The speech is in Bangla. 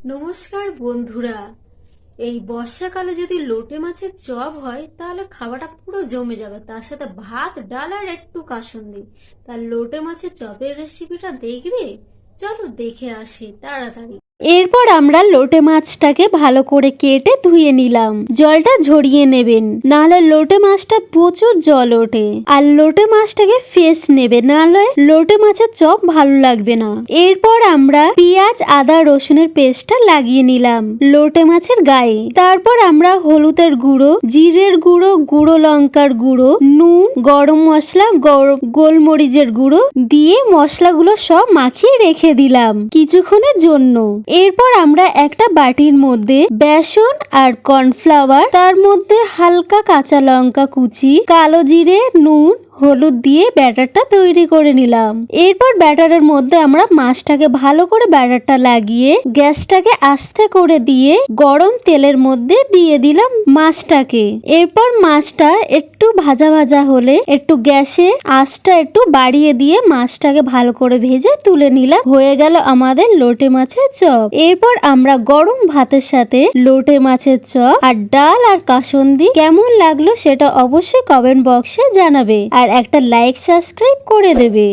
নমস্কার বন্ধুরা। এই বর্ষাকালে যদি লোটে মাছের চপ হয় তাহলে খাওয়াটা পুরো জমে যাবে, তার সাথে ভাত ডাল আর একটু কাসুন্দি। তার লোটে মাছের চপের রেসিপিটা দেখবে? চলো দেখে আসি তাড়াতাড়ি। এরপর আমরা লোটে মাছটাকে ভালো করে কেটে ধুয়ে নিলাম। জলটা ঝরিয়ে নেবেন, নাহলে লোটে মাছটা প্রচুর জল ওঠে। আর লোটে মাছটাকে ফ্রেশ নেবে, নাহলে লোটে মাছের চপ ভালো লাগবে না। এরপর আমরা পেঁয়াজ আদা রসুনের পেস্টটা লাগিয়ে নিলাম লোটে মাছের গায়ে। তারপর আমরা হলুদের গুঁড়ো, জিরের গুঁড়ো, গুঁড়ো লঙ্কার গুঁড়ো, নুন, গরম মশলা, গোলমরিচের গুঁড়ো দিয়ে মশলাগুলো সব মাখিয়ে রেখে দিলাম কিছুক্ষণের জন্য। এরপর আমরা একটা বাটির মধ্যে বেসন আর কর্নফ্লাওয়ার, তার মধ্যে হালকা কাঁচা লঙ্কা কুচি, কালো জিরে, নুন, হলুদ দিয়ে ব্যাটারটা তৈরি করে নিলাম। এরপর ব্যাটারের মধ্যে আমরা মাছটাকে ভালো করে ব্যাটারটা লাগিয়ে গ্যাসটাকে আস্তে করে দিয়ে গরম তেলের মধ্যে দিয়ে দিলাম মাছটাকে। এরপর মাছটা একটু ভাজা ভাজা হলে একটু গ্যাসে আঁচটা একটু বাড়িয়ে দিয়ে মাছটাকে ভালো করে ভেজে তুলে নিলাম। হয়ে গেল আমাদের লোটে মাছের চপ। এরপর আমরা গরম ভাতের সাথে লোটে মাছের চপ আর ডাল আর কাসুন্দি কেমন লাগলো সেটা অবশ্যই কমেন্ট বক্সে জানাবে, আর একটা লাইক সাবস্ক্রাইব করে দেবে।